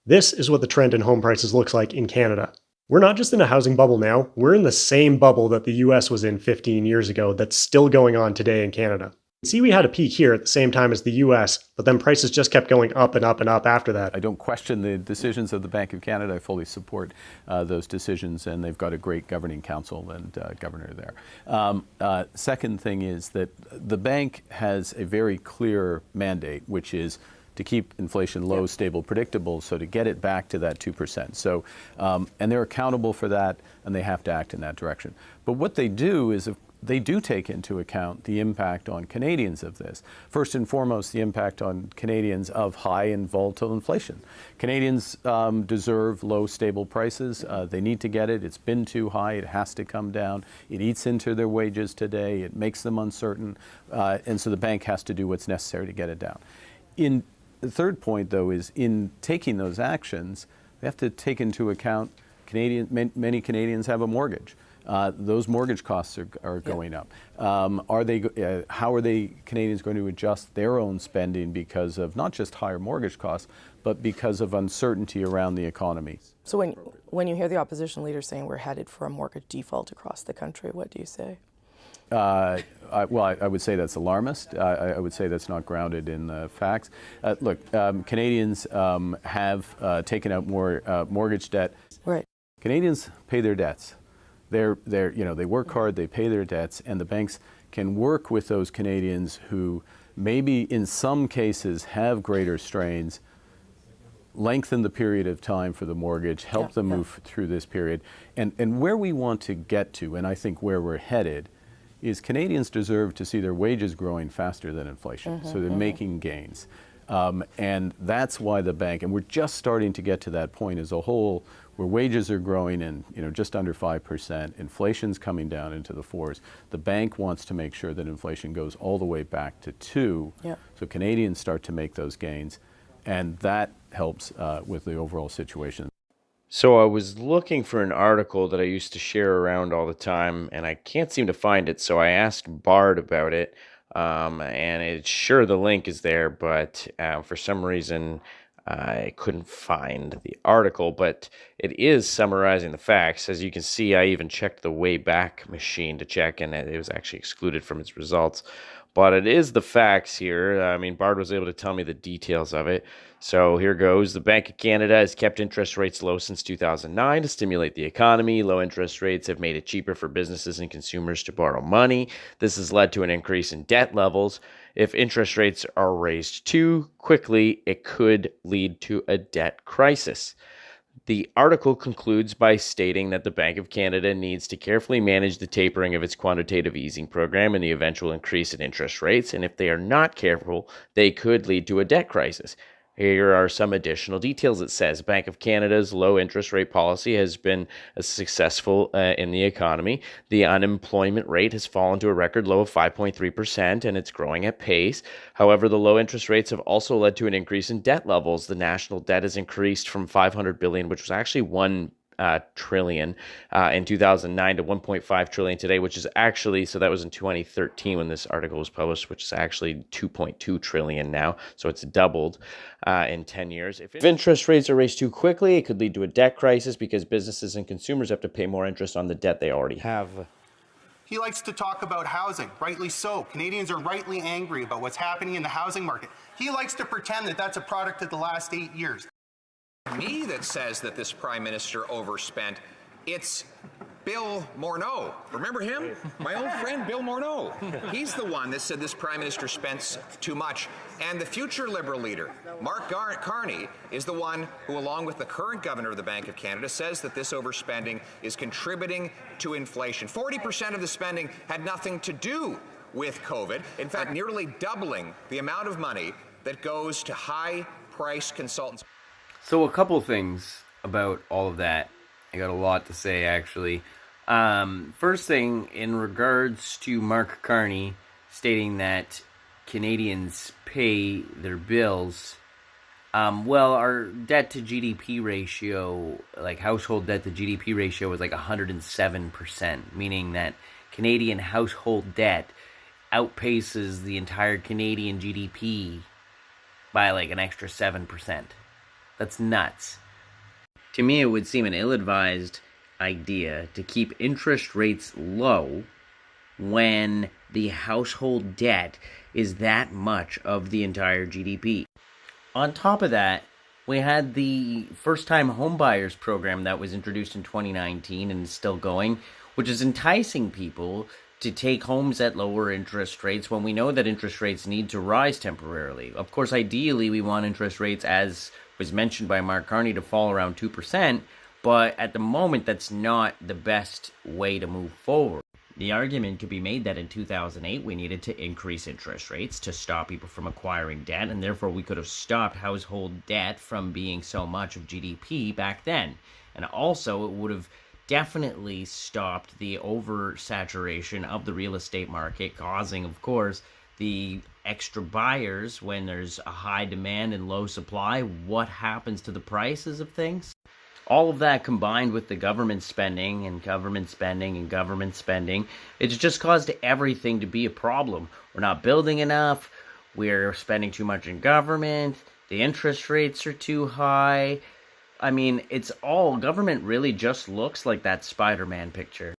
This is what the trend in home prices looks like in Canada. We're not just in a housing bubble now, we're in the same bubble that the US was in 15 years ago that's still going on today in Canada. See, we had a peak here at the same time as the US, but then prices just kept going up and up and up after that. I don't question the decisions of the Bank of Canada. I fully support those decisions, and they've got a great governing council and governor there. Second thing is that the bank has a very clear mandate, which is to keep inflation low, stable, predictable, so to get it back to that 2%. So, and they're accountable for that, and they have to act in that direction. But what they do is, they do take into account the impact on Canadians of this. First and foremost, the impact on Canadians of high and volatile inflation. Canadians deserve low, stable prices. They need to get it. It's been too high. It has to come down. It eats into their wages today. It makes them uncertain. And so the bank has to do what's necessary to get it down. The third point, though, is in taking those actions, they have to take into account many Canadians have a mortgage. Those mortgage costs are going up. How are Canadians going to adjust their own spending because of not just higher mortgage costs, but because of uncertainty around the economy? So when you hear the opposition leader saying we're headed for a mortgage default across the country, what do you say? I would say that's alarmist. I would say that's not grounded in the facts. Look, Canadians have taken out more mortgage debt. Right. Canadians pay their debts. They work hard, they pay their debts, and the banks can work with those Canadians who maybe in some cases have greater strains, lengthen the period of time for the mortgage, help them move through this period. And where we want to get to, and I think where we're headed, is Canadians deserve to see their wages growing faster than inflation. So they're making gains. And that's why the bank, and we're just starting to get to that point as a whole, where wages are growing in just under 5%, inflation's coming down into the 4s. The bank wants to make sure that inflation goes all the way back to 2, so Canadians start to make those gains, and that helps with the overall situation. So I was looking for an article that I used to share around all the time, and I can't seem to find it, so I asked Bard about it, and it's sure the link is there, but for some reason I couldn't find the article, but it is summarizing the facts. As you can see, I even checked the Wayback Machine to check, and it was actually excluded from its results. But it is the facts here. I mean, Bard was able to tell me the details of it. So here goes. The Bank of Canada has kept interest rates low since 2009 to stimulate the economy. Low interest rates have made it cheaper for businesses and consumers to borrow money. This has led to an increase in debt levels. If interest rates are raised too quickly, it could lead to a debt crisis. The article concludes by stating that the Bank of Canada needs to carefully manage the tapering of its quantitative easing program and the eventual increase in interest rates, and if they are not careful, they could lead to a debt crisis. Here are some additional details. It says Bank of Canada's low interest rate policy has been successful in the economy. The unemployment rate has fallen to a record low of 5.3%, and it's growing at pace. However, the low interest rates have also led to an increase in debt levels. The national debt has increased from $500 billion, which was actually $1 trillion in 2009 to 1.5 trillion today, which is actually, so that was in 2013 when this article was published, which is actually 2.2 trillion now. So it's doubled in 10 years. If interest rates are raised too quickly, it could lead to a debt crisis because businesses and consumers have to pay more interest on the debt they already have. He likes to talk about housing, rightly so. Canadians are rightly angry about what's happening in the housing market. He likes to pretend that that's a product of the last 8 years. Me that says that this Prime Minister overspent. It's Bill Morneau. Remember him? My old friend Bill Morneau. He's the one that said this Prime Minister spends too much. And the future Liberal leader, Mark Carney, is the one who, along with the current Governor of the Bank of Canada, says that this overspending is contributing to inflation. 40% of the spending had nothing to do with COVID. In fact, nearly doubling the amount of money that goes to high-priced consultants. So a couple things about all of that. I got a lot to say, actually. First thing, in regards to Mark Carney stating that Canadians pay their bills, well, our debt to GDP ratio, like household debt to GDP ratio, was like 107%, meaning that Canadian household debt outpaces the entire Canadian GDP by like an extra 7%. That's nuts. To me, it would seem an ill-advised idea to keep interest rates low when the household debt is that much of the entire GDP. On top of that, we had the first-time homebuyers program that was introduced in 2019 and is still going, which is enticing people to take homes at lower interest rates when we know that interest rates need to rise temporarily. Of course, ideally, we want interest rates, as was mentioned by Mark Carney, to fall around 2%, but at the moment, that's not the best way to move forward. The argument could be made that in 2008, we needed to increase interest rates to stop people from acquiring debt, and therefore we could have stopped household debt from being so much of GDP back then. And also, it would have definitely stopped the oversaturation of the real estate market, causing, of course, the extra buyers when there's a high demand and low supply. What happens to the prices of things? All of that combined with the government spending and government spending and government spending, it's just caused everything to be a problem. We're not building enough, we're spending too much in government, the interest rates are too high. I mean, it's all, government really just looks like that Spider-Man picture.